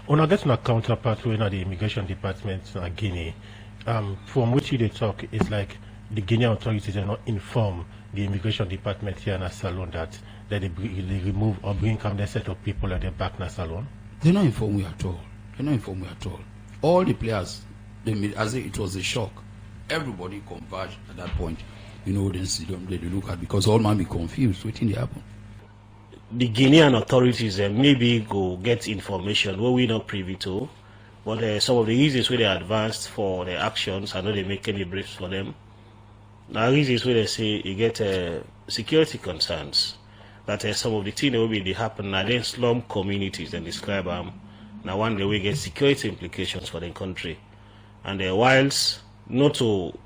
On a getting a counterpart when the immigration department in Guinea, from which they talk, it's like the Guinean authorities are not informed the immigration department here in Salone that they remove or bring come the set of people at the back in Salone. They're not informed at all. They're not informed at all. All the players, they made as if it was a shock. Everybody converged at that point. You know, then see them, they look at because all man be confused. What thing happen? The Guinean authorities maybe go get information what we not privy to, but some of the reasons where they advanced for their actions, I know they make any briefs for them. Now reasons where they say you get security concerns, that some of the things that will be happen now then slum communities and describe now one day we get security implications for the country, and whilst not to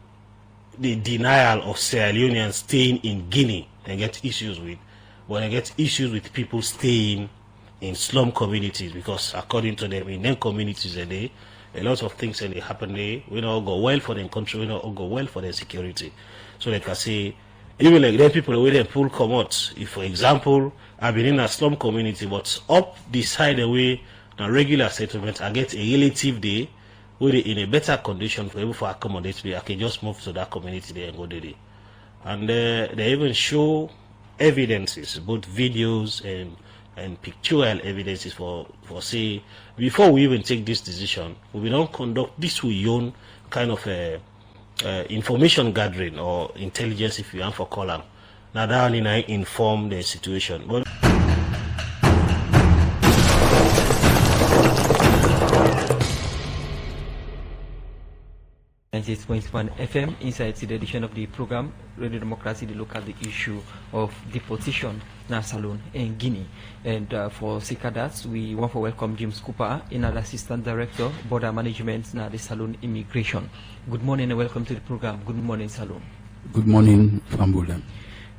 the denial of Sierra Leoneans staying in Guinea and get issues with. But I get issues with people staying in slum communities because according to them, in them communities a lot of things and they happen there. We don't go well for their country, we don't go well for their security. So like I say, even like them people where they pull come out. If for example, I've been in a slum community, but up the side away, a regular settlement, I get a relative there where they in a better condition for able to accommodate me. I can just move to that community there and go there. And they even show evidences, both videos and pictorial evidences for say before we even take this decision, we don't conduct this we own kind of information gathering or intelligence, if you want for call them. Now that only I inform the situation. But 96.1 FM inside the edition of the program Radio Democracy. They look at the issue of deportation in Salone in Guinea, and for that we want to welcome James Cooper, another Assistant Director Border Management na the Salone Immigration. Good morning and welcome to the program. Good morning, Salone. Good morning, Fambola.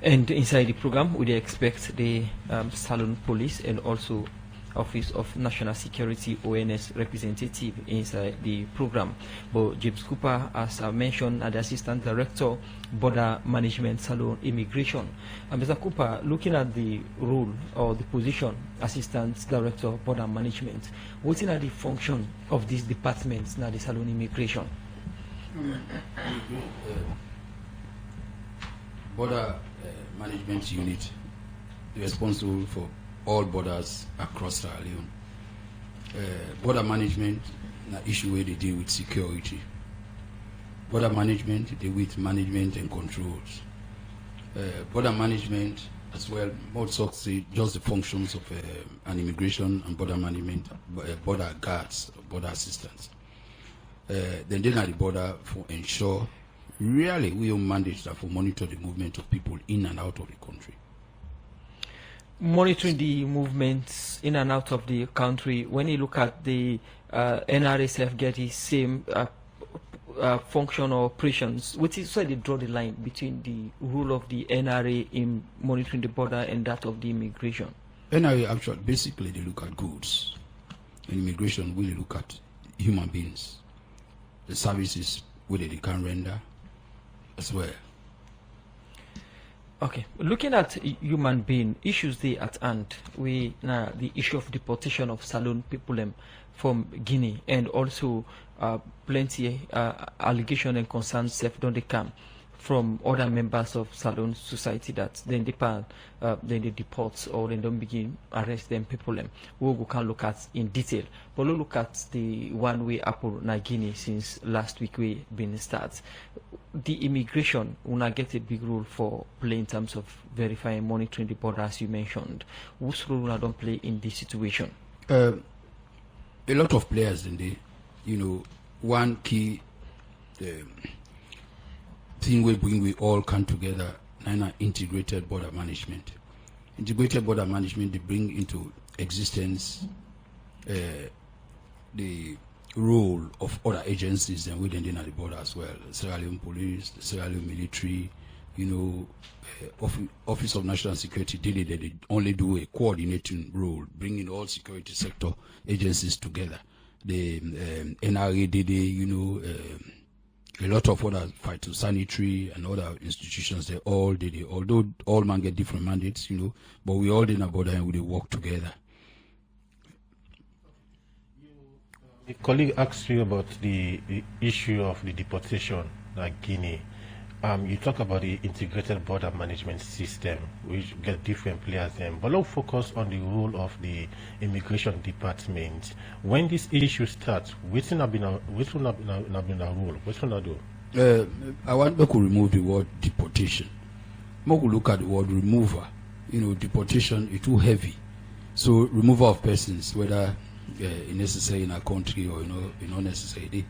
And inside the program we expect the Salone Police and also Office of National Security ONS representative inside the program. But James Cooper, as I mentioned, the Assistant Director Border Management Salone Immigration. And Mr. Cooper, looking at the role or the position Assistant Director Border Management, what is the function of this department now the Salone Immigration? Border Management Unit responsible for all borders across Sierra Leone. Border management, an issue where they deal with security. Border management, they deal with management and controls. Border management as well, more so say just the functions of an immigration and border management, border guards, border assistants. Then they are the border for ensure really we mandate that for monitor the movement of people in and out of the country. Monitoring the movements in and out of the country, when you look at the NRSF get the same function or operations, which is why they draw the line between the role of the NRA in monitoring the border and that of the immigration? NRA actually, basically they look at goods. And immigration really look at human beings, the services whether they can render as well. Okay, looking at human being issues there at hand, we now the issue of deportation of Salone people from Guinea, and also plenty allegation and concerns don't they come from other members of Salone society that then they deport or then don't begin arrest them people we can look at in detail. But we'll look at the one way Apple na Guinea since last week we been start. The immigration will not get a big role for play in terms of verifying, monitoring the border, as you mentioned. Whose role will don't play in this situation? A lot of players in the, you know, one key thing we all come together and integrated border management. Integrated border management, they bring into existence the role of other agencies and within the border as well. The Sierra Leone Police, the Sierra Leone Military, you know, Office of National Security, they only do a coordinating role, bringing all security sector agencies together. The NRA, you know, a lot of other phytosanitary and other institutions, they all did it. Although all man get different mandates, you know, but we all in a border and we work together. The colleague asked you about the issue of the deportation, like Guinea. You talk about the integrated border management system, which get different players in. But let's focus on the role of the immigration department. When this issue starts, which will not be a role? Which will not do? I want to remove the word deportation. More look at the word remover. Deportation is too heavy. So removal of persons, whether necessary in a country or not necessary.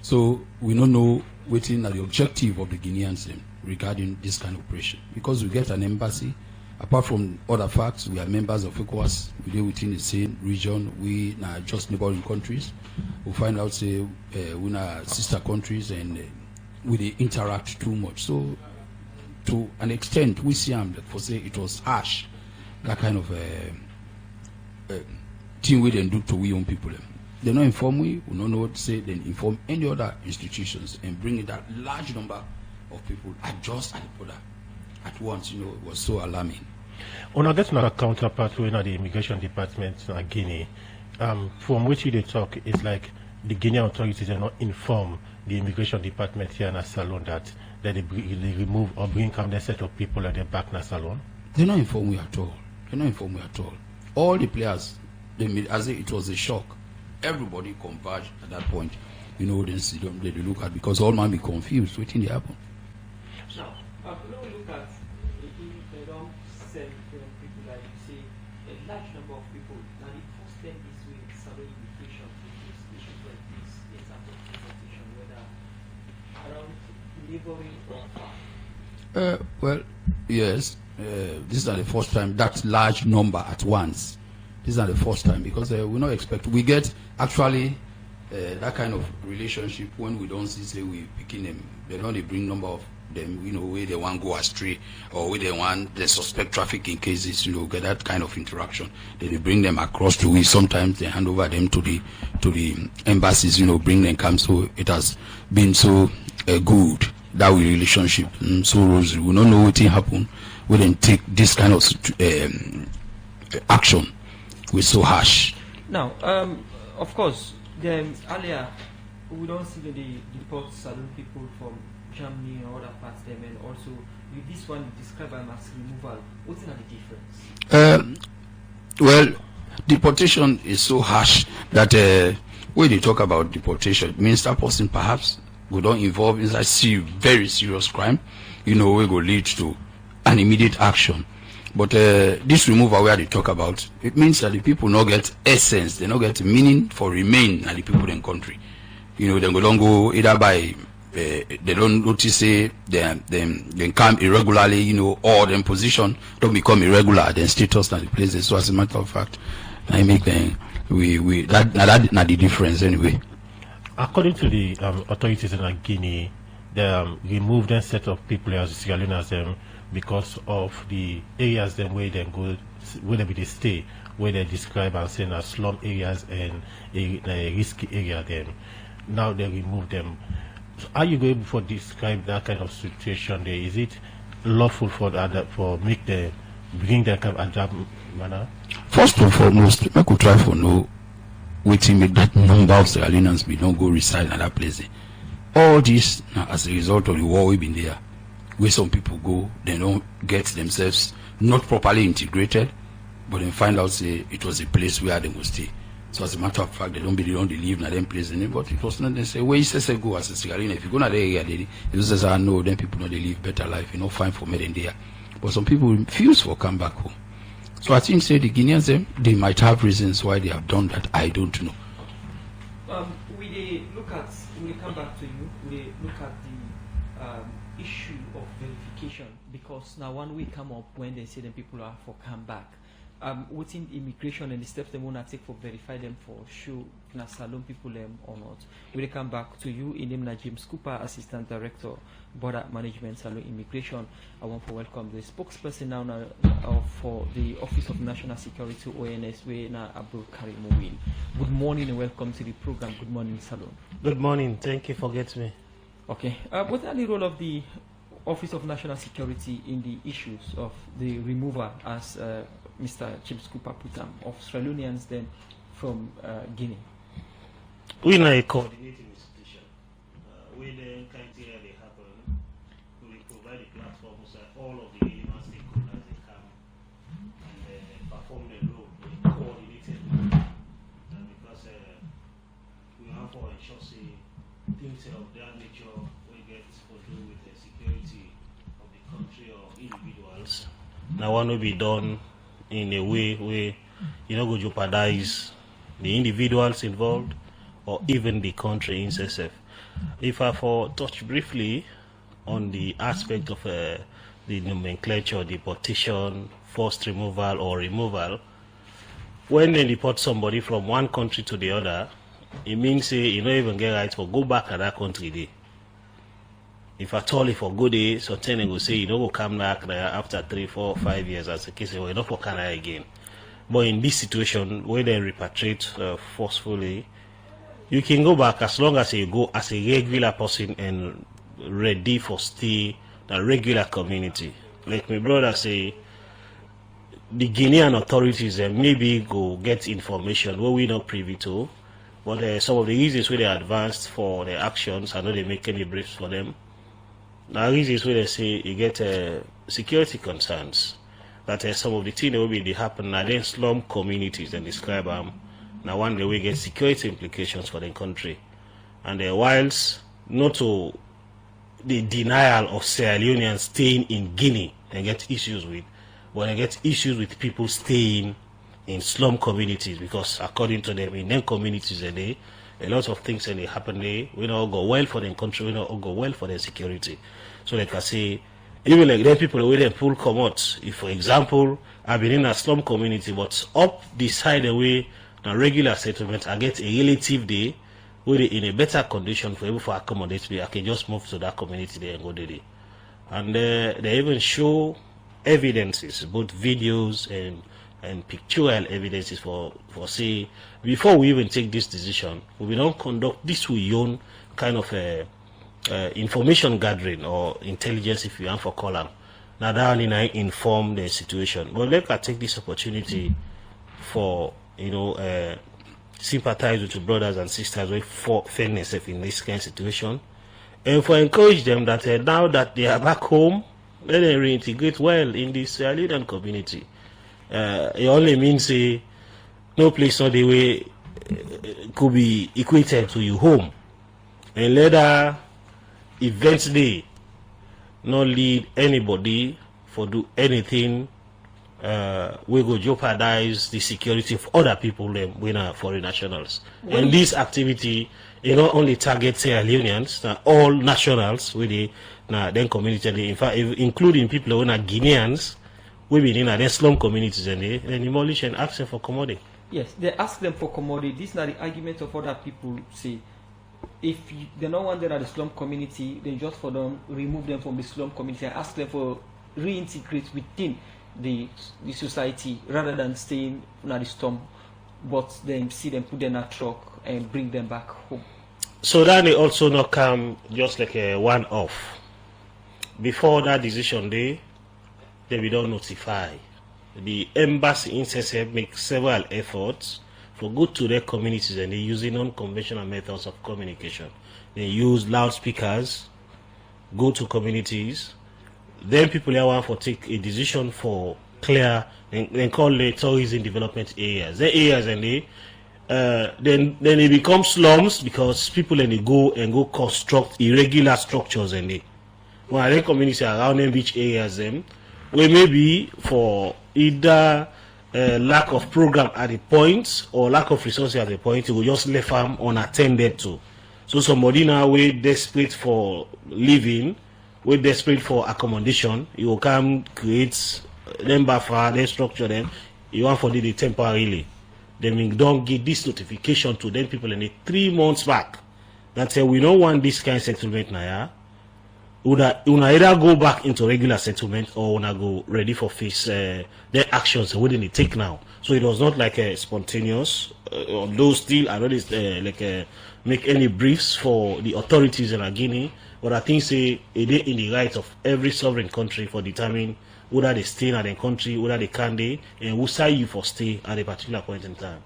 So we don't know waiting at the objective of the Guineans regarding this kind of operation. Because we get an embassy, apart from other facts, we are members of ECOWAS, we live within the same region, we are just neighboring countries. We find out, say, we are sister countries and we interact too much. So to an extent, we see that for say it was harsh, that kind of thing we then do to we young people. They don't inform we don't know what to say, then inform any other institutions and bring in that large number of people just at the border at once, it was so alarming. On that's not a counterpart in the immigration department in Guinea. From which they talk, it's like the Guinean authorities are not inform the immigration department here in Salone that they remove or bring come the set of people at the back in Salone. They're not informed we at all. They're not informed we at all. All the players, they made as if it was a shock. Everybody converged at that point. Then see them, they look at, because all man be confused. What thing happen? Now, we look at they don't send people like you say, a large number of people. Now the first thing is with Salone immigration, which is issues like this in terms of deportation, whether around laboring or well, yes. This is not the first time that large number at once. This is not the first time, because we not expect. We get actually that kind of relationship when we don't see, say, we picking them. They don't bring number of them, where they want to go astray or where they want the suspect trafficking cases, get that kind of interaction. Then they bring them across to we. Sometimes they hand over them to the embassies, bring them come. So it has been so good that we relationship so rosy. We don't know what will happen. We then take this kind of action. We're so harsh. Now, of course, earlier we don't see the deport Salone people from Germany or other parts them, and also with this one you describe them as removal. What's the difference? Well, deportation is so harsh that when they talk about deportation, it means that person perhaps we don't involve in a very serious crime, we go lead to an immediate action. But this removal where they talk about, it means that the people not get essence, they not get meaning for remain and the people in country. They don't go either by they don't notice say they come irregularly, or their position don't become irregular, then status and the places. So as a matter of fact, I make them that's not the difference anyway. According to the authorities in Guinea, they removed a set of people as Sierra Leoneans because of the areas where they go, where they stay, where they describe as saying as slum areas and a risky area. Then now they remove them. So are you going to describe that kind of situation there? Is it lawful for bring that kind of adapt manner? First and foremost, I could try for no waiting make that number of Sierra Leoneans be don't go reside in that place. All this as a result of the war we've been there, where some people go, they don't get themselves not properly integrated, but then find out say it was a place where they must stay. So as a matter of fact, they don't live in that place anymore. But it was not they say where you say go as a Sierra Leone. If you go to the area, they just say no, then people know they live better life, fine for me than there. But some people refuse to come back home. So I think say the Guineans they might have reasons why they have done that. I don't know. We come back to you. We look at the issue of verification, because now one week come up when they say that people are for come back. Within immigration and the steps they want to take for verify them for sure na Salone people them or not. We come back to you in name James Cooper, Assistant Director, Border Management, Salone Immigration. I want to welcome the spokesperson now for the Office of National Security ONS, where na Abdul Karim Mouil. Good morning and welcome to the program. Good morning, Salone. Good morning. Thank you for getting me. Okay. What are the role of the Office of National Security in the issues of the removal, as Mr. James Cooper put them, of Sierra Leoneans then from Guinea? We are a coordinating institution. We then can't hear they happen. We provide the platforms that all of the relevant stakeholders they come and perform their role in a coordinated manner. Because we have for ensure say things of that nature we get to do with the security of the country or individuals. Now one will be done in a way where you know go jeopardize the individuals involved or even the country in itself. If I for touch briefly on the aspect of the nomenclature, deportation, forced removal or removal, when they deport somebody from one country to the other, it means you don't even get right for go back to that country there. If at all, if for good day, so then they go say you don't go come back there after 3, 4, 5 years as a case, well, you don't for Canada again. But in this situation, where they repatriate forcefully, you can go back as long as you go as a regular person and ready for stay in a regular community. Like my brother say, the Guinean authorities maybe go get information where we not privy to, but some of the reasons where they advanced for their actions, I know they make any briefs for them. Now reasons where they say you get security concerns, that some of the things that will be happen now then slum communities and describe them. Now one day we get security implications for the country. And whilst not to the denial of Sierra Leoneans staying in Guinea and get issues with, but they get issues with people staying in slum communities, because according to them, in them communities a lot of things and they happen there, we don't go well for the country, we don't go well for their security. So like I say, even like them people where they pull come out, if for example, I've been in a slum community, but up the side away, a regular settlement, I get a relative day where they in a better condition for able to accommodate me. I can just move to that community there and go there. And they even show evidences, both videos and pictorial evidences for say, before we even take this decision, we don't conduct this with your own kind of information gathering or intelligence, if you want for column. Now that only I inform the situation. But let us take this opportunity for sympathize with your brothers and sisters with fairness in this kind of situation, and for encourage them that now that they are back home, let them reintegrate well in this Sierra Leonean community. It only means no place or the way could be equated to your home, and later events day not lead anybody for do anything we go jeopardize the security of other people when are foreign nationals. And this activity not only target Sierra Leoneans, all nationals with the then community, in fact including people who are Guineans, we be in their slum communities and they demolish and ask them for commodity. Yes, they ask them for commodity. These are the arguments of other people say. If they don't want them at the slum community, then just for them remove them from the slum community and ask them for reintegrate within the society rather than staying at the slum, but then see them put them in a truck and bring them back home. So that they also not come just like a one-off. Before that decision day, they will not notify. The embassy in SSF make several efforts for go to their communities, and they using non-conventional methods of communication. They use loudspeakers, go to communities. Then people here want to take a decision for clear and call the tourism development areas. The areas and then they become slums because people and they go construct irregular structures and they. Well, I think communities around them beach areas them where maybe for either lack of program at the point or lack of resources at the point, you will just left them unattended to. So somebody now we desperate for living, we desperate for accommodation, you will come create them buffer, then structure them, you want for the temporarily. Then we don't give this notification to them people in the 3 months back that say we don't want this kind of settlement now. Una either go back into regular settlement or una go ready for face their actions within the take now. So it was not like a spontaneous. Although still I know this make any briefs for the authorities in Guinea, but I think say it is in the right of every sovereign country for determine whether they stay in the country, whether they can they, and who say you for stay at a particular point in time.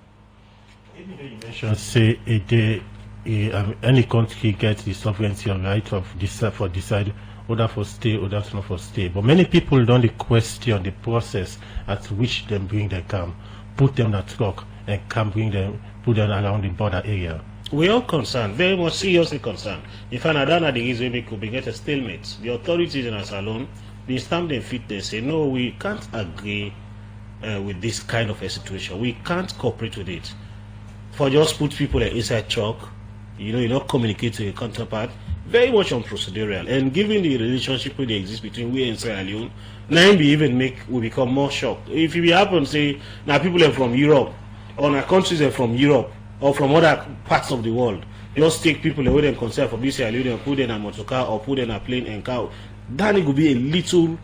You mentioned say a day any country gets the sovereignty or right of decide whether for stay or that's not for stay. But many people don't question the process at which them bring them come, put them in a truck and come bring them, put them around the border area. We are concerned, very much seriously concerned. In fact, I don't know the reason we could be get a stalemate. The authorities in Salone, they stamp their feet, they say, no, we can't agree with this kind of a situation. We can't cooperate with it. For just put people inside truck, you not communicate to your counterpart, very much unprocedural. And given the relationship that exists between we and Sierra Leone, now we even we become more shocked. If it happen, say, now people are from Europe, or now countries are from Europe, or from other parts of the world, just take people away and concern for this Sierra Leone and put them in a motor car or put them in a plane and car, then it could be a little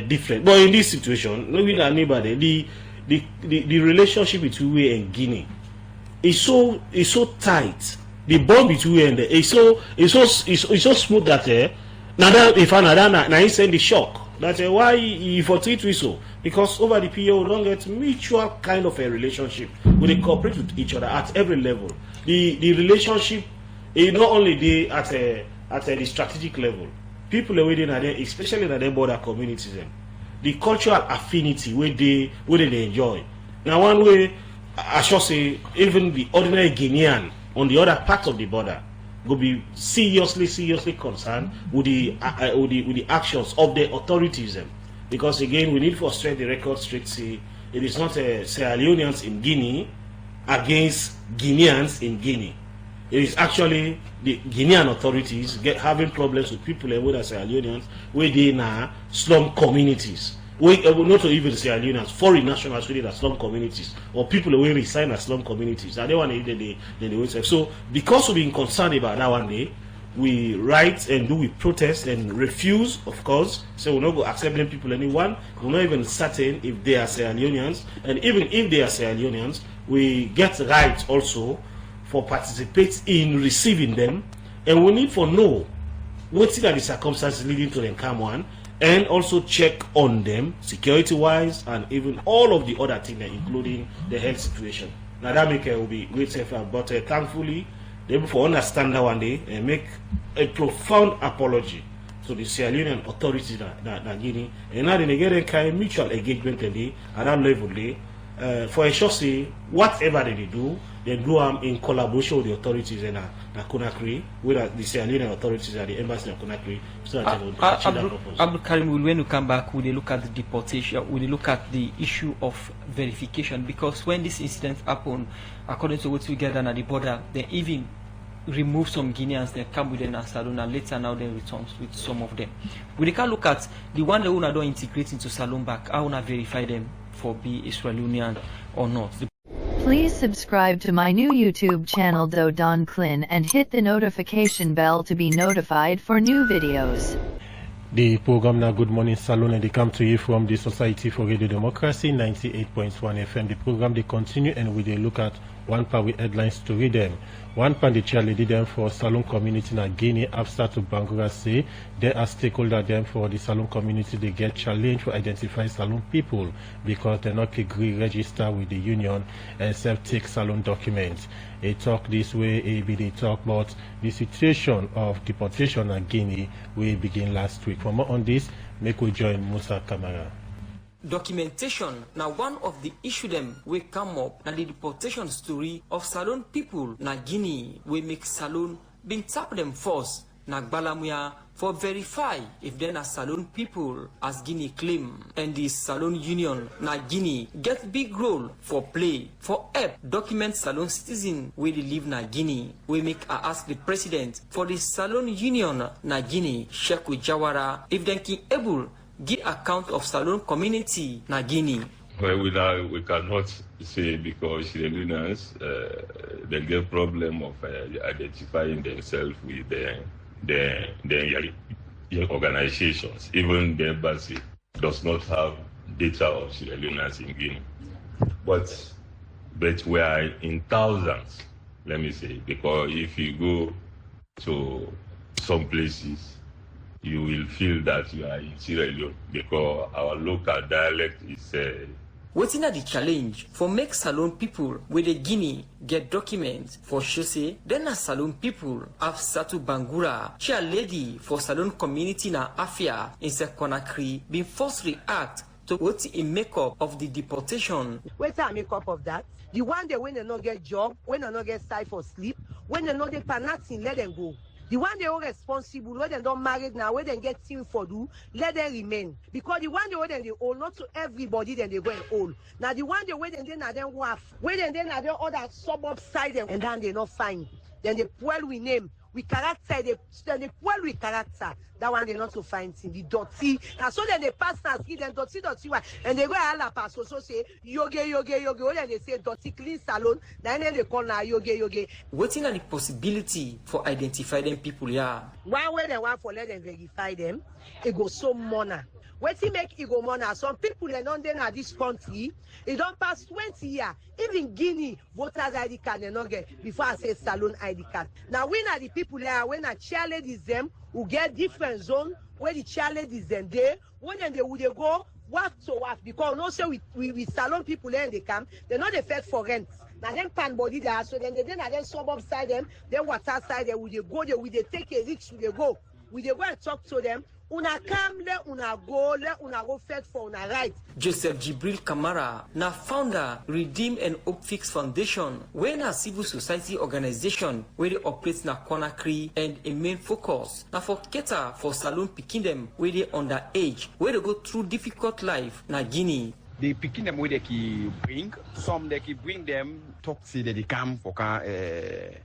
different. But in this situation, no with anybody, the relationship between we and Guinea is so tight. The bond between we and it's so smooth that now if now he send the shock. That's why he for treat we so, because over the period we don't get mutual kind of a relationship. We cooperate with each other at every level. The relationship is not only at the strategic level. People are waiting at there, especially in the border communities. The cultural affinity where they enjoy. Now one way I should say even the ordinary Guinean on the other part of the border will be seriously concerned with the actions of the authorities, because again we need to straight the record straight. See, it is not Sierra Leoneans in Guinea against Guineans in Guinea. It is actually the Guinean authorities having problems with people with Sierra Leoneans where they now slum communities. Not even Sierra Leoneans, foreign nationals within the slum communities, or people who reside in slum communities. And they want to so because we've been concerned about that one day, we write and we protest and refuse, of course. So we're not going to accept them people anyone. We're not even certain if they are Sierra Leoneans, and even if they are Sierra Leoneans, we get rights also for participate in receiving them, and we need for know what's the circumstances leading to them come one. And also check on them security-wise and even all of the other things, including the health situation. Now that make will be great safer, but thankfully they will understand that one day and make a profound apology to the Sierra Leonean authorities in Guinea, and now they get a kind of mutual engagement today at that level there. For a short say, whatever they do them in collaboration with the authorities in Conakry, with the Sierra Leonean authorities at the embassy in Conakry, so that they will achieve that purpose. Abdul Karim, when you come back, will they look at the deportation, will they look at the issue of verification? Because when this incident happened, according to what we gathered at the border, they even remove some Guineans, they come with them in Salone, and later now they return with some of them. We can look at the one that don't integrate into Salone back, I want to verify them for be Israelian or not. Please subscribe to my new YouTube channel Don CLIN and hit the notification bell to be notified for new videos. The program now Good Morning Salone, and they come to you from the Society for Radio Democracy 98.1 FM. The program they continue and we they look at one part with headlines to read them. One part the chair lead them for Salone community in Guinea after to Bangura say they are stakeholder them for the Salone community. They get challenged to identify Salone people because they not agree register with the union and self take Salone documents. They talk this way, they talk about the situation of deportation in Guinea we begin last week. For more on this, make we join Musa Kamara. Documentation now one of the issue them will come up na the deportation story of Salone people na Guinea we make Salone been tap them first na Gbalamuya for verify if they are Salone people as Guinea claim, and the Salone Union na Guinea get big role for play for help document Salone citizen where they live na Guinea. We make ask the president for the Salone Union na Guinea, Sheikh Jawara, if they can able give account of Salone community na Guinea. Well, we cannot say because the Lunas they get problem of identifying themselves with the organizations. Even the embassy does not have data of Sierra Leoneans in Guinea. But we are in thousands, let me say, because if you go to some places, you will feel that you are in Sierra Leone because our local dialect is Waiting at the challenge for make Salone people with the Guinea get documents for Shese, then a Salone people have Satu Bangura, chair lady for Salone community na Afia in Conakry, been forced react to what in makeup of the deportation. What's a makeup of that? The one day when they not get job, when they not get side for sleep, when they not get nothing, let them go. The one they are responsible, when they don't marry now, when they get things for do, let them remain. Because the one they owe, not to everybody, then they go and owe. Now the one they when they not then waff, when they then are other suburb side them, and then they not find. Then they pull we name, we character, they pull we character. That one they not to find in the dirty. And so then they pass and see them dirty, and they go all la pass so say yoge, and they say dirty clean salon. Then they call now yoge. Waiting on the possibility for identify them people here. One way they want for let them verify them, it goes so money. What he make it go money? Some people are not there in this country. It don't pass 20 years. Even Guinea voters ID card they not get before I say Salone ID card. Now when are the people there? When a chair ladies them who get different zone where the chair ladies them there, when then they would go work to work because no say we Salone people there in the camp, they're not the fed for rent. Now them pan body there, so then they then suburb side them, then water side them, would they go there, would they take a risk, would they go and talk to them. Una come, let una go fed for una right. Joseph Jibril Kamara, na founder Redeem and Hope Fix Foundation, when a civil society organization where they operate na Conakry and a main focus na for cater for Salone pikin them where they underage, where they go through difficult life na Guinea. The picking them where they can bring, some they can bring them, talk to they come for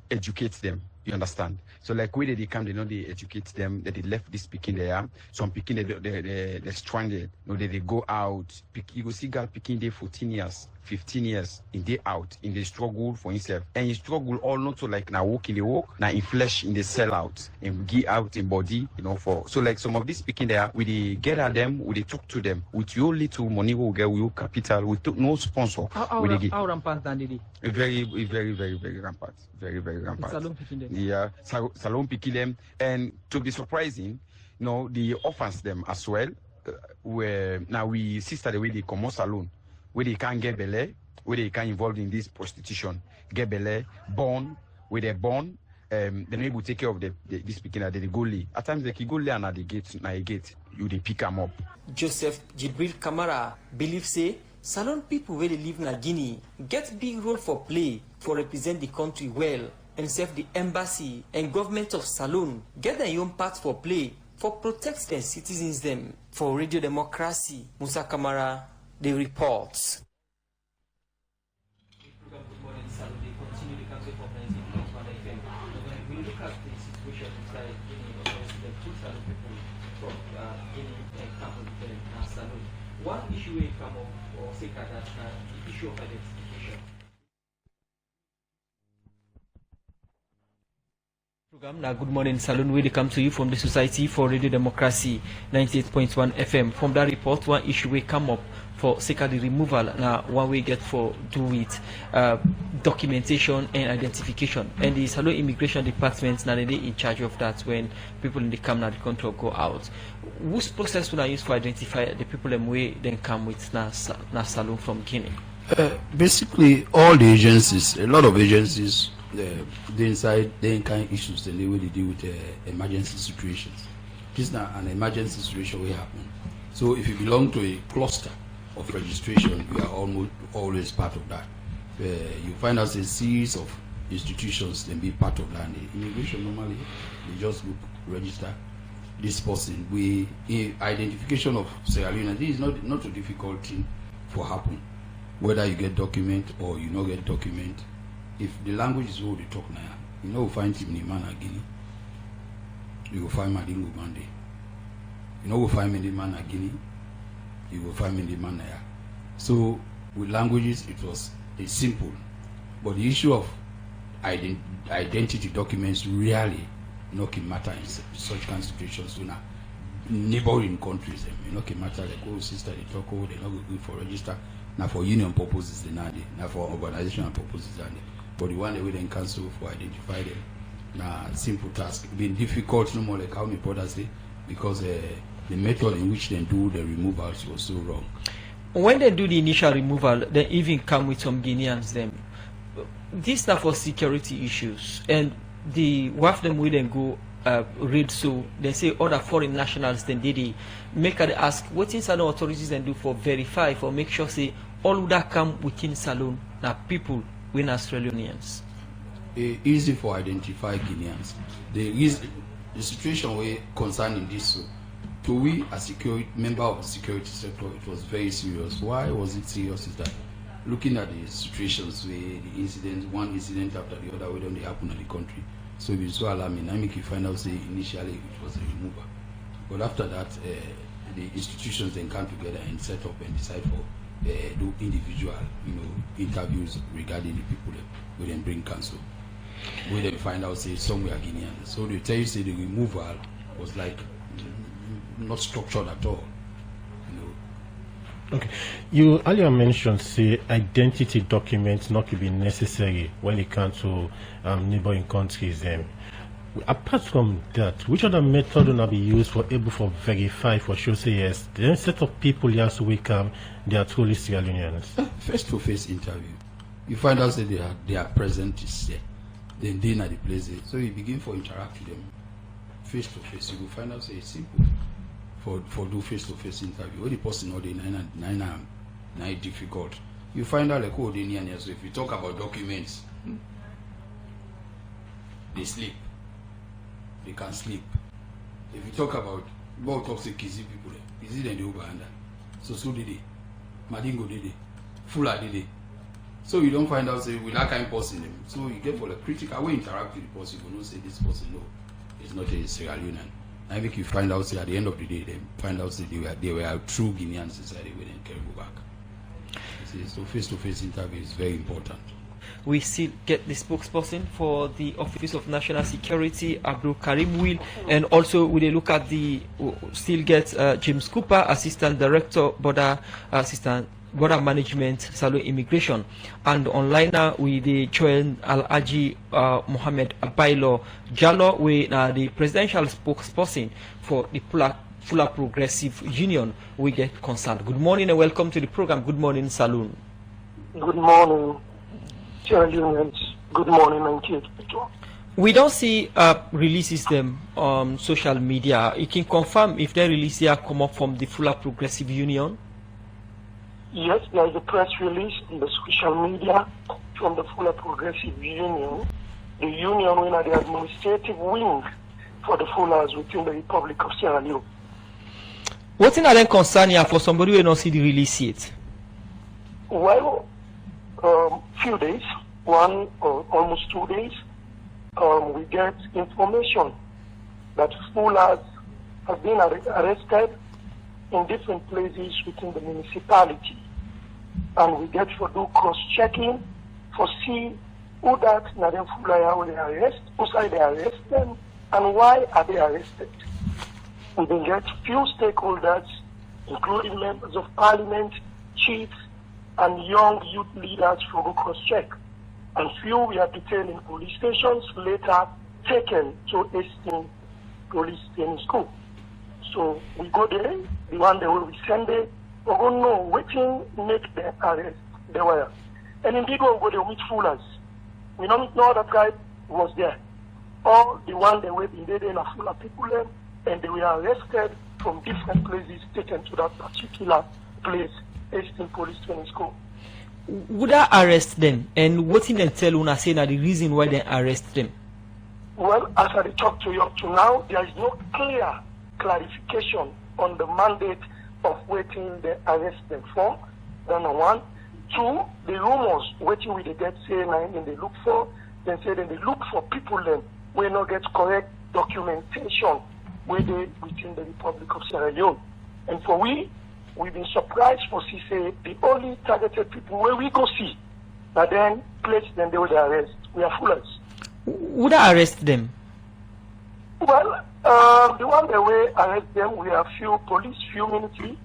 educate them. You understand? So like where they come, they know they educate them, that they left this picking there. Some picking they're stranded. You know, they go out. You go see girl picking there 14 years, 15 years in the out, in the struggle for himself. And he struggle all not so like now walk in the walk, now in flesh in the sell out, and give out in body, you know, for so like some of this picking there, we get at them, we talk to them. With your little money we get, with your capital, we took no sponsor. How rampant than it? Very rampant. Very rampant. Salone picking them. Yeah, Salone picking them. And to be surprising, you know, they offers them as well. Where now we sister the way they come on Salone, where they can't get belay, where they can involved in this prostitution, get belay, born, where they're born, then we will take care of this picking at the goalie. At times they can go lay at the gate, you they pick them up. Joseph Jibril Kamara believes say Salone people where they live in Guinea get big role for play for represent the country well, and serve the embassy and government of Salone get their own part for play for protect their citizens them. For Radio Democracy, Musa Kamara, the reports. One issue will come up or say that the issue of identification. Program now, good morning, Salone. We come to you from the Society for Radio Democracy, 98.1 FM. From that report, one issue will come up for the removal. Now, one we get for do with documentation and identification. And the Salone Immigration Department now they in charge of that when people in the camp now the control go out. Whose process will I use for identify the people and way then come with na Salone from Guinea? Basically, all the agencies, a lot of agencies, they inside they kind issues and they will deal with emergency situations. This is not an emergency situation will happen. So if you belong to a cluster of registration, you are always part of that. You find out a series of institutions then be part of that. And the immigration normally they just register this person. Identification of Sierra Leone. This is not a difficult thing for happen. Whether you get document or you not get document. If the language is what they talk now, you know, find him in man at Guinea. You will find Madingo Bande. You know, we find in the man at Guinea. You will find in the man there. So with languages, it's simple, but the issue of identity documents really not can matter in such kind of situations. So now, neighboring countries, you know, can matter. Like, oh, sister, they talk, oh, they're not good for register. Now for union purposes, they're not there. Now for organizational purposes, they're there. But the one that we then cancel for identify them, now simple task. It's been difficult, no more like how many brothers say, because the method in which they do the removals was so wrong. When they do the initial removal, they even come with some Guineans them. These are for security issues, and the WAF them will then go read, so they say other foreign nationals then they make her ask what things are the authorities then do for verify, for make sure say all that come within Salone now people when Australians. Easy for identify Guineans. The situation where concerning this, so to we as member of the security sector, it was very serious. Why was it serious? Is that looking at the situations where the incident, one incident after the other, where they happen in the country. So it was so alarming. I make you find out say initially it was a remover, but after that the institutions then come together and set up and decide for do individual interviews regarding the people that we then bring counsel. We then find out say somewhere Guineans. So they tell you say the removal was like not structured at all. Okay, you earlier mentioned say identity documents not to be necessary when it comes to neighboring countries. Apart from that, which other method will be used for able to verify for sure say yes, the set of people here so we come they are truly Sierra Leoneans? Face-to-face interview. You find out that they are present is there. Then they are the place there. So you begin for interact with them face-to-face. You will find out say it's simple. For do face-to-face interview, what the person all day nine difficult. You find out like oh they near. So if you talk about documents, they sleep. They can sleep. If you talk about toxic Kizi people, Kizi then they over under. So did they, Madingo did they, Fula did they. So you don't find out say with that kind of person them. So you get for the critical way interact with the person. You don't say this person no, it's not a Sierra Leonean. I think you find out say at the end of the day, they find out say they were true Guineans inside they wouldn't carry go back. See, so face-to-face interview is very important. We still get the spokesperson for the Office of National Security, Abdul Karim Will, and also we look at the still get James Cooper, Assistant Director, Border Management, Salone Immigration, and online now we the join Al-Aji Mohammed Abailo Jallo, we the presidential spokesperson for the Fula Progressive Union. We get concerned. Good morning and welcome to the program. Good morning, Salone. Good morning, Sierra Leoneans. Good morning, and we don't see releases them on social media. You can confirm if they release here come up from the Fula Progressive Union? Yes, there is a press release in the social media from the Fula Progressive Union, the union in the administrative wing for the Fulas within the Republic of Sierra Leone. What's in that concern here for somebody who don't see the release yet? Well, few days, one or almost 2 days, we get information that Fulas have been arrested in different places within the municipality, and we get to do cross-checking for see who that Nadem Fulaya will arrest, who side they arrest them, and why are they arrested. We then get few stakeholders, including members of parliament, chiefs, and young youth leaders for go cross-check. And few we are detained in police stations, later taken to Easton Police Training School. So we go there, the one day we send it, we go know waiting make the arrest they were. And indeed we go there with Fulas. We don't know that guy was there. All the one they were in there in a Fula people and they were arrested from different places taken to that particular place, Easton Police Training School. Would I arrest them? And what did they tell Una say that the reason why they arrest them? Well, as I talk to you up to now, there is no clear clarification on the mandate of waiting the arrest them for. Number one. Two, the rumors waiting with the get saying and they look for, then say that they look for people then will not get correct documentation where they within the Republic of Sierra Leone. And for we've been surprised for see say the only targeted people where we go see that then place them they will arrest. We are Fulas. Would I arrest them? Well, the one that we arrest them, we have few police, few military,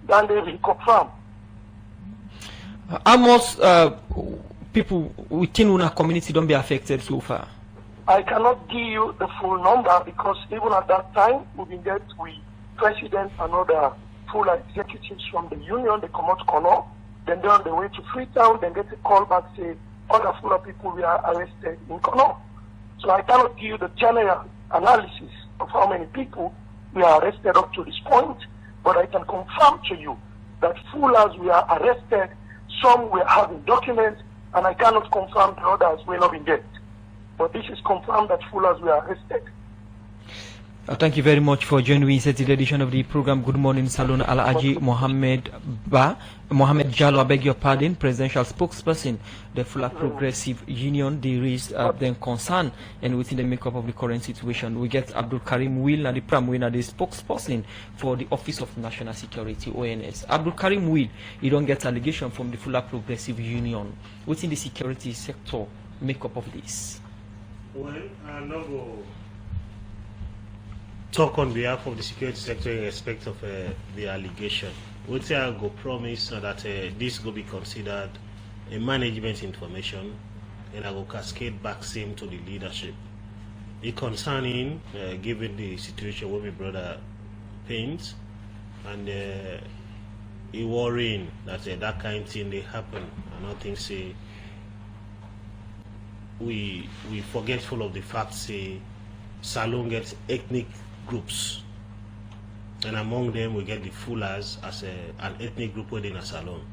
then they will confirm. How most people within Una community don't be affected so far? I cannot give you the full number because even at that time we get with president and other full executives from the union, they come out corner, then they're on the way to Freetown, then get a call back, say, other fuller people were arrested in Kono. So I cannot give you the general analysis of how many people were arrested up to this point, but I can confirm to you that fullers were arrested, some were having documents, and I cannot confirm the others were not in debt. But this is confirmed that fullers were arrested. Thank you very much for joining me in today's edition of the program. Good morning, Salone. Alhaji Mohammed Jallo, I beg your pardon, presidential spokesperson, the Fuller Progressive Union. There is then concern and within the makeup of the current situation. We get Abdul Karim Will and the Pram Winner, the spokesperson for the Office of National Security, ONS. Abdul Karim Will, you don't get allegation from the Fuller Progressive Union within the security sector makeup of this. Well, I'll not go talk on behalf of the security sector in respect of the allegation. What I go promise that this will be considered a management information, and I will cascade back same to the leadership. It concerning given the situation where my brother paints, and it worrying that that kind of thing they happen. I don't think say we forgetful of the fact say Salone gets ethnic groups, and among them we get the Fullers as an ethnic group within a Salone.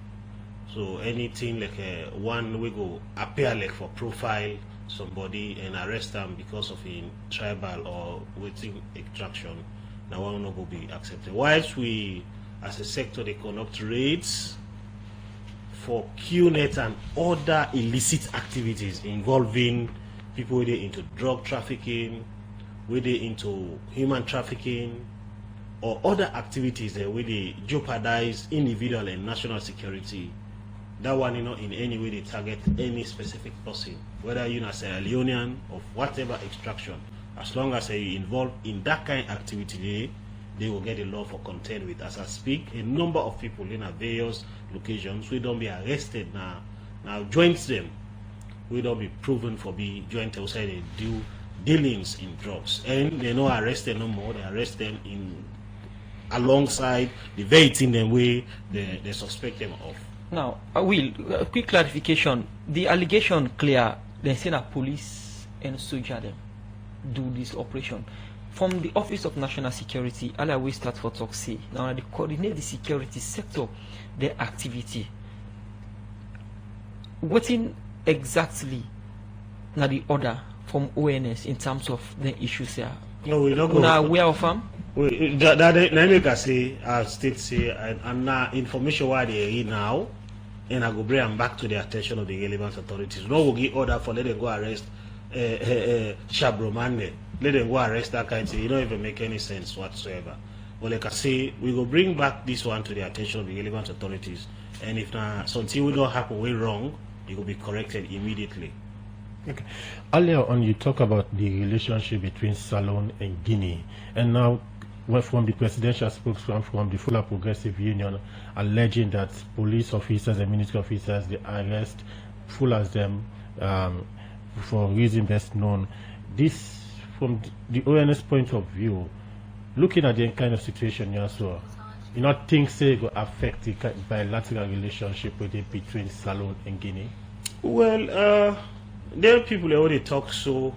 So anything like one we go appear like for profile somebody and arrest them because of in tribal or waiting extraction, now one not go be accepted. Whilst we as a sector they conduct raids for QNet and other illicit activities involving people who are into drug trafficking, where they into human trafficking, or other activities where they jeopardize individual and national security. That one, in any way they target any specific person, whether you're a Sierra Leonean of whatever extraction. As long as you involved in that kind of activity, they will get a law for content with. As I speak, a number of people in various locations, we don't be arrested now joins them. We don't be proven for be joint outside they do dealings in drugs, and they're not arrested no more. They arrest them in alongside the very thing the way they suspect them of. Now, Will, a quick clarification. The allegation clear, they say that police and soldier them do this operation. From the Office of National Security, all we start for talk say now they coordinate the security sector, their activity. What in exactly now the order from ONS in terms of the issues here? No, we don't go. Now aware of them? That make us say, as state say, and now information why they read now, and I go bring them back to the attention of the relevant authorities. No, we'll give order for let them go arrest Shabromane. Let them go arrest that kind of thing. It don't even make any sense whatsoever. But like I say, we will bring back this one to the attention of the relevant authorities, and if now something will not happen way wrong, it will be corrected immediately. Okay. Earlier on, you talk about the relationship between Salone and Guinea, and now, from the presidential spokesman from the Fuller Progressive Union, alleging that police officers and military officers they arrest Fullers them for reason best known. This, from the ONS point of view, looking at the kind of situation you also, you not think say go affect the bilateral relationship between Salone and Guinea? Well, there are people that already talk so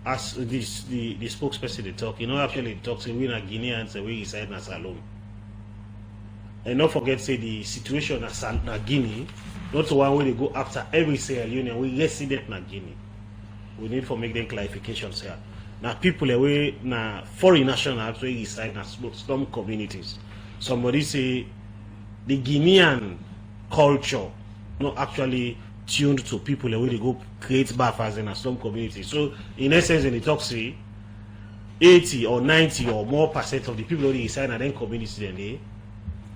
as the spokesperson they talk, actually they talk, say we na Guineans and we reside na Salone. And don't forget say the situation na Guinea, not the one where they go after every Sierra Leonean, we resident na Guinea. We need for make them clarifications here. Now people away na foreign nationals where reside na some communities. Somebody say the Guinean culture not actually tuned to people the way they go create buffers in some communities. So in essence, in the talk say 80 or 90 or more % of the people who reside in them communities then they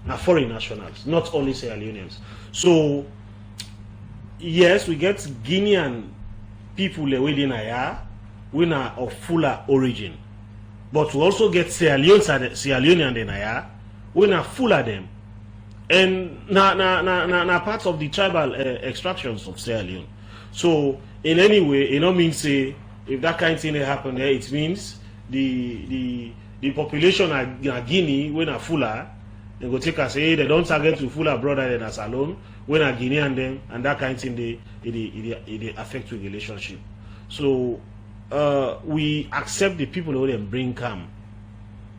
are foreign nationals, not only Sierra Leoneans. So yes, we get Guinean people the way they are, we are of Fuller origin, but we also get Sierra Leonean they are, we are Fuller them. And na part of the tribal extractions of Sierra Leone. So in any way, it don't mean say if that kind of thing happen there, it means the the population at Guinea when a fuller, they go take and say hey, they don't target to fuller brother than a Salone when a Guinea and them and that kind of thing they affect the relationship. So we accept the people who then bring come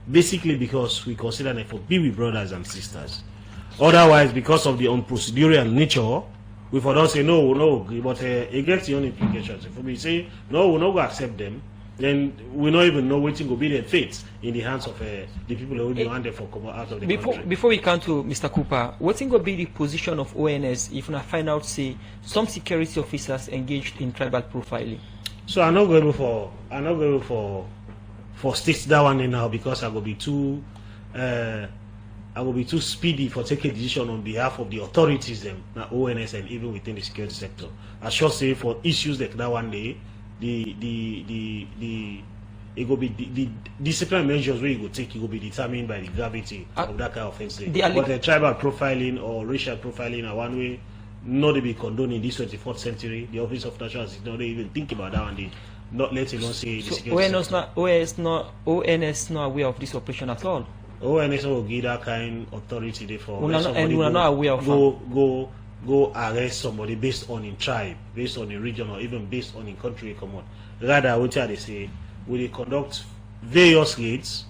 basically because we consider them for be with brothers and sisters. Otherwise, because of the unprocedural nature, we for don't say no, but it gets the own implications. If we say no, we not go accept them, then we don't even know what will be their fate in the hands of the people who will want them for come out of the country. Before we come to Mr. Cooper, what will be the position of ONS if we find out say some security officers engaged in tribal profiling? So I'm not going for state that one now because I will be too speedy for taking a decision on behalf of the authorities them, ONS and even within the security sector. I should say for issues like that one day, the discipline measures where you go take, it will be determined by the gravity of that kind of offense. But the tribal profiling or racial profiling are one way not to be condoned in this 24th century. The Office of National Security don't even think about that one day. Not let alone say the security sector. ONS not aware of this operation at all. ONS will give that kind of authority there for and we are not aware of go arrest somebody based on in tribe, based on in region, or even based on in country common. Rather, what they say, we conduct various raids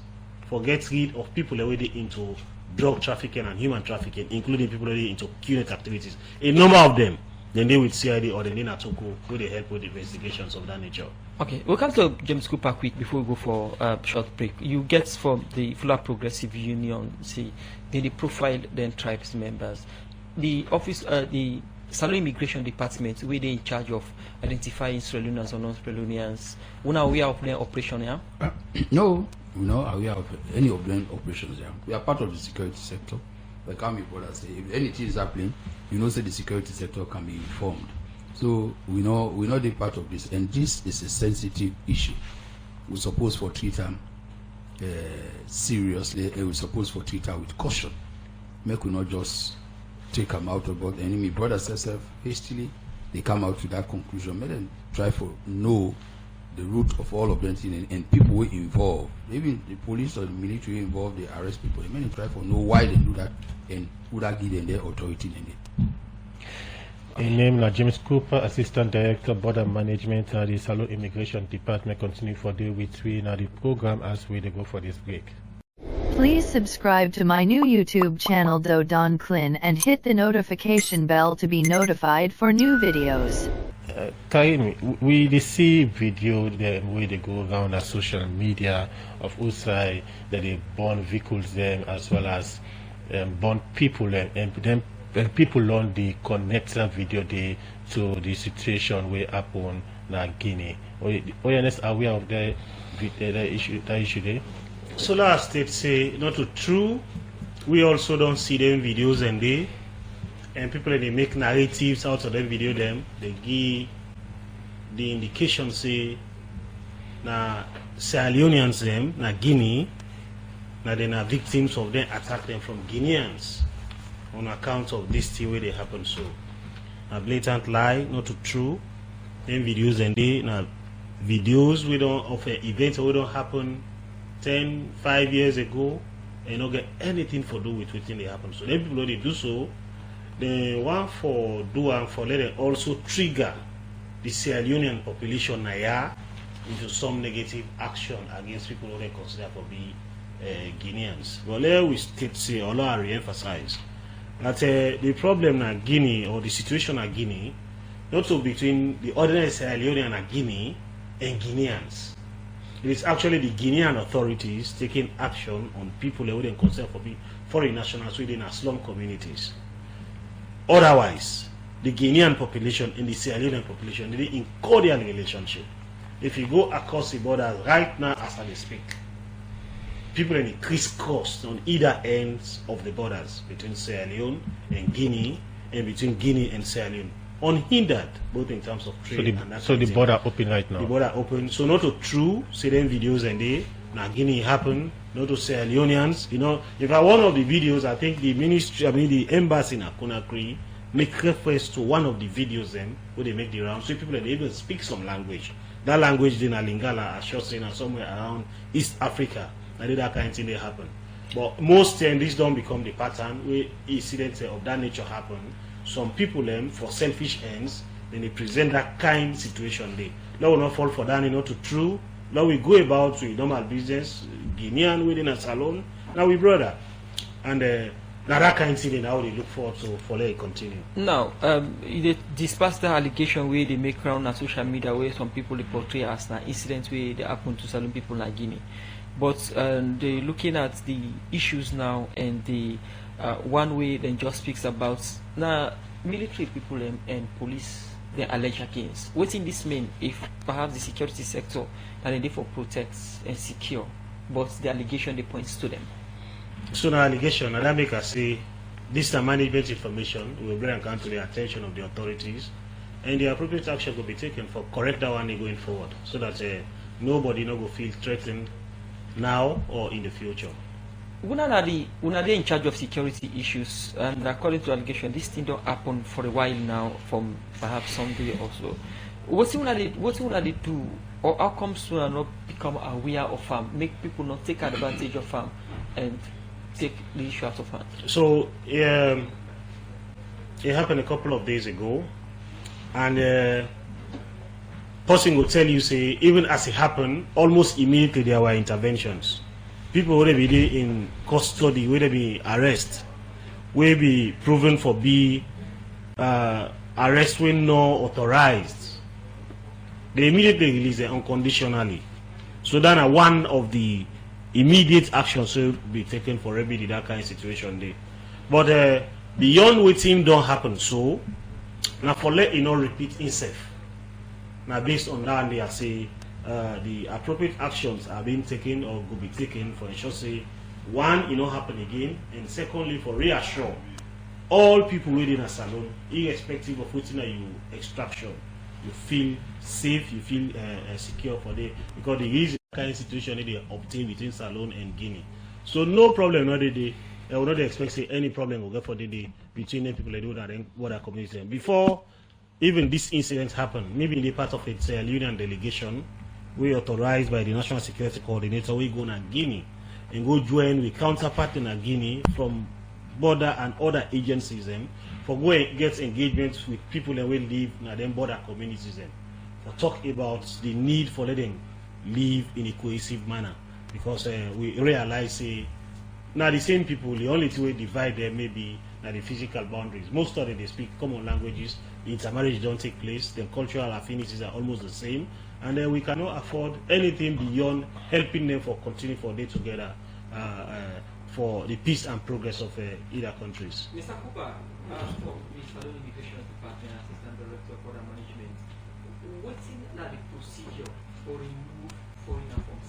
for get rid of people that are into drug trafficking and human trafficking, including people that are into CLIN activities. A number of them, then they with CID or the Nina Toko, who they help with investigations of that nature. Okay, we'll come to James Cooper quick before we go for a short break. You get from the Fuller Progressive Union, see, they profile then tribes members. The office, the Salone Immigration Department, where they in charge of identifying Sierra Leoneans or non-Sierra Leoneans, we are aware of their operation, yeah? No, we're not aware of any of them operations. Yeah, we are part of the security sector. But can be brothers say if anything is happening, say the security sector can be informed. So we know the part of this, and this is a sensitive issue. We're supposed to treat them seriously, and we're supposed to treat them with caution. Make we not just take them out of both enemy brothers themselves hastily. They come out to that conclusion. Make them try to know the root of all of them and people who involved. Even the police or the military involved, they arrest people. They may try to know why they do that and who that give them their authority in it. In name James Cooper, Assistant Director, Border Management at the Salone Immigration Department, continue for the with we now the program as we go for this break. Please subscribe to my new YouTube channel Don CLIN and hit the notification bell to be notified for new videos. We see video them where they go around on social media of outside that they burn vehicles them as well as burn people and then people learn the connector video they to the situation where happen in Guinea. ONS aware of the issue there? Solar State say not true. We also don't see them videos and people they make narratives out of them video them. They give the indication say na Sierra Leoneans them na Guinea na they are victims of them attack them from Guineans on account of this thing where they happen. So a blatant lie, not true. Them videos na videos we don't of events we don't happen 5 years ago and not get anything for do with what they happen. So then people they do so, they want for do and for let it also trigger the Sierra Leonean population into some negative action against people who they consider for be Guineans. But let we state say although I re-emphasize that the problem at Guinea or the situation at Guinea not so between the ordinary Sierra Leonean and Guinea and Guineans. It is actually the Guinean authorities taking action on people who are concerned for foreign nationals within our slum communities. Otherwise, the Guinean population and the Sierra Leonean population they in cordial relationship. If you go across the border right now as I speak, people in the crisscross on either ends of the borders between Sierra Leone and Guinea and between Guinea and Sierra Leone. Unhindered, both in terms of trade and that. So the border open right now. The border open. So not to true, see them videos and they now Guinea happen, not to Sierra Leoneans. If I one of the videos, I think the ministry, the embassy in Conakry make reference to one of the videos them where they make the round. So people they even speak some language. That language in Lingala, I should say, somewhere around East Africa. that kind of thing they happen. But most times this don't become the pattern where incidents of that nature happen. Some people for selfish ends, then they present that kind of situation there. Now we not fall for that, to true. Now we go about to normal business, Guinean within a salon. Now we brother. And now that kind of thing how they look forward to for let it continue. Now, they disperse the allegation where they make around on social media where some people they portray as an incident where they happen to Salone people like Guinea. But they're looking at the issues now, and the one way then just speaks about now military people and police they allege against. What in this mean if perhaps the security sector and they for protects and secure, but the allegation they points to them? So the allegation, and that make us say this is a management information will bring account to the attention of the authorities, and the appropriate action will be taken for correct that one going forward, so that nobody no go feel threatened now or in the future. Una they in charge of security issues, and according to allegation, this thing don't happen for a while now, from perhaps someday or so. What's una they do, or how comes to not become aware of make people not take advantage of and take the issue out of hand? So it happened a couple of days ago, and person will tell you say even as it happened, almost immediately there were interventions. People will be in custody, will be arrested, will be proven for be arrest when no authorized. They immediately release them unconditionally. So then one of the immediate actions will be taken for remedy that kind of situation there. But beyond what thing don't happen, so now for let repeat itself. Now based on that, they say the appropriate actions are being taken or could be taken for ensure say one, happen again, and secondly for reassure all people within a salon, irrespective of which you extraction, you feel safe, you feel secure for them, because there is a kind of situation that they obtain between Salone and Guinea. So no problem, I will not expect say any problem will go for the day between the people that do that and border community. Before even this incident happened, maybe in the part of its union delegation, we authorized by the National Security Coordinator, we go to Guinea and go join with counterpart in Guinea from border and other agencies for go and get engagements with people that will live in them border communities for talk about the need for letting live in a cohesive manner, because we realize now the same people, the only two way divide them maybe now the physical boundaries. Most of them they speak common languages, the intermarriage don't take place, the cultural affinities are almost the same, and we cannot afford anything beyond helping them for continue for day together for the peace and progress of either countries. Mr. Cooper, from the Salone Immigration Department, Assistant Director of Border Management, what is the procedure for remove foreigner from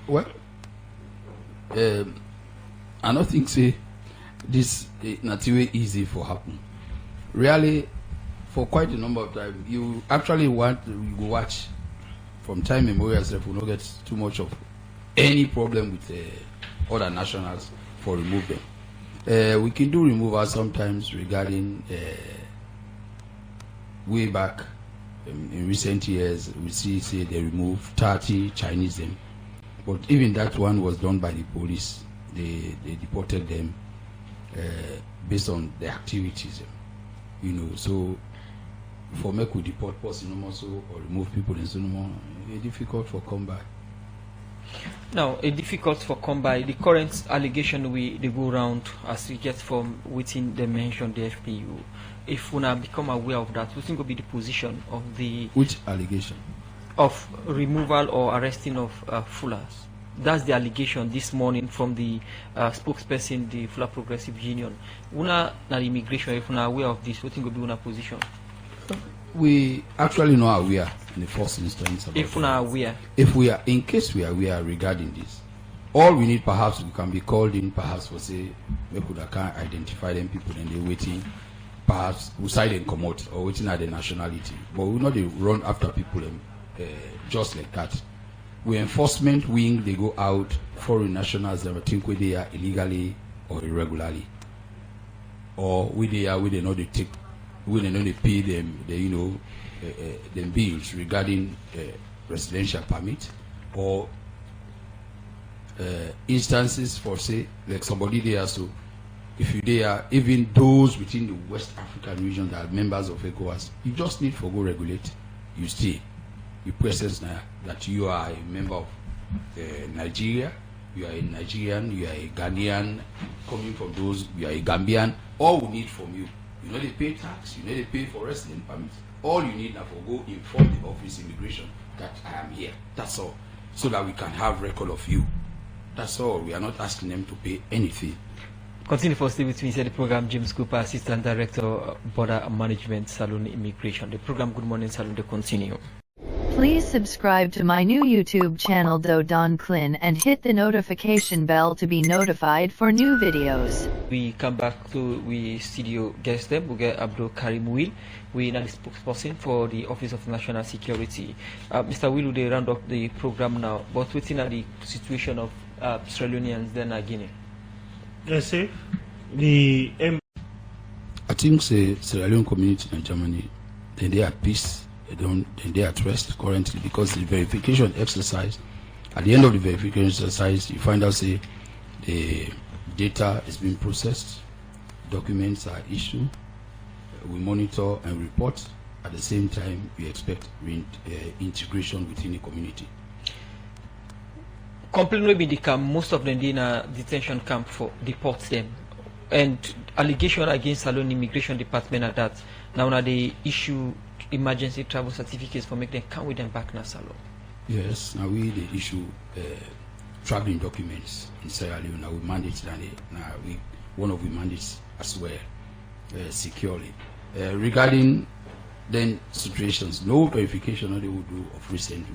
Salone? I don't think say this not very easy for happen. Really, for quite a number of time, you actually want to watch from time immemorial. We will not get too much of any problem with other nationals for remove them. We can do removal sometimes regarding way back in recent years. We see say they remove 30 Chinese them, but even that one was done by the police. They deported them based on their activities, So for me, could deport person also or remove people in so more, it's difficult for come by. Now, it's difficult for come by. The current allegation they go around as we get from within the mentioned the FPU. If we now become aware of that, we think will be the position of the which allegation of removal or arresting of Fullers. That's the allegation this morning from the spokesperson, the Fuller Progressive Union. Una na immigration, if we are aware of this, we think will be una position. We actually not aware in the first instance. If we are aware, in case we are aware regarding this, all we need perhaps we can be called in, perhaps for say we could can't identify them people and they waiting, perhaps we side and come out or waiting at the nationality, but we not run after people just like that. We enforcement wing, they go out foreign nationals that think where they are illegally or irregularly, or where they are where they know they take, where they know they pay them them bills regarding residential permit, or instances for say like somebody there, so if you there, even those within the West African region that are members of ECOWAS, you just need to go regulate. You stay. You presence now that you are a member of Nigeria, you are a Nigerian, you are a Ghanaian, coming from those, you are a Gambian. All we need from you, you know they pay tax, you know they pay for resident permit. All you need now for go inform the office immigration that I am here. That's all. So that we can have record of you. That's all. We are not asking them to pay anything. Continue for stay with me, the program James Cooper, Assistant Director, Border Management, Salone Immigration. The program Good Morning Salone, they continue. Please subscribe to my new YouTube channel Don CLIN and hit the notification bell to be notified for new videos. We come back to we studio guest them. We get Abdul Karim Will. We are the spokesperson for the Office of National Security. Mr. Will, they round up the program now. But within the situation of Sierra Leoneans then Guinea. Yes, sir. I think Sierra Leone community in Germany, then they are at peace. They are at rest currently because the verification exercise, at the end of the verification exercise, you find out say the data is being processed, documents are issued, we monitor and report. At the same time, we expect integration within the community. Complaint will be the camp, most of them in a detention camp for deport them. And allegation against Salone Immigration Department at that. Now they issue emergency travel certificates for make them come with them back now Salone. Yes, now we they issue traveling documents in Sierra Leone. Now we mandate that now one of the mandates as well securely. Regarding then situations, no verification that they will do of recent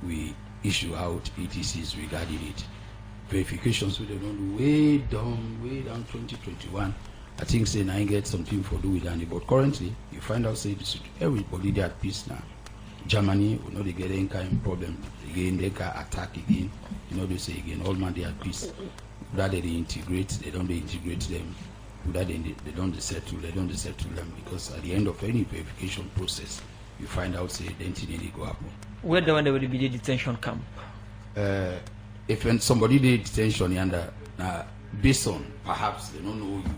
we issue out ETCs regarding it. Verifications we don't do way down 2021. I think say I get something for do with Andy, but currently you find out say everybody they at peace now. Germany will not get any kind of problem again, they can attack again. You know they say again, all man they at peace. That they integrate, they don't integrate them. That they don't settle them because at the end of any verification process you find out say identity they go happen. Where the one there will be the detention camp? If when somebody did detention under based on perhaps they don't know you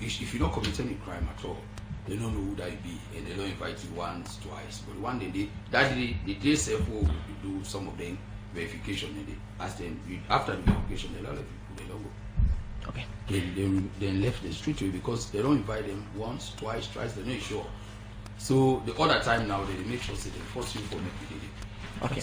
if you don't commit any crime at all, they don't know who that be and they don't invite you once, twice. But one day they self will do some of them verification and they ask them after the verification they don't let people, they don't go. Okay. Then left the street away because they don't invite them once, twice, they're not sure. So the other time now they make sure say they force you for making it. Okay.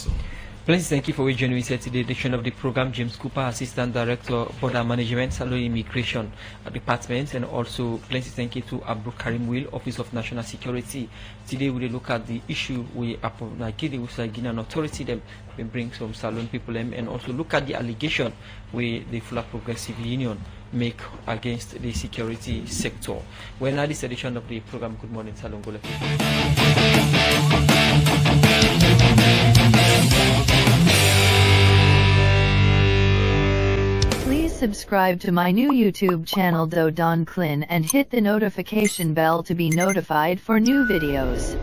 Please thank you for joining us today edition of the program. James Cooper, Assistant Director, Border Management, Salone Immigration Department, and also please thank you to Abdul Karim Will, Office of National Security. Today we will look at the issue we upon Guinea with the Guinean authority them we bring some Salone people and also look at the allegation we the Fuller Progressive Union make against the security sector. We're now this edition of the program. Good morning, Salone. Go left. Please subscribe to my new YouTube channel Don CLIN and hit the notification bell to be notified for new videos.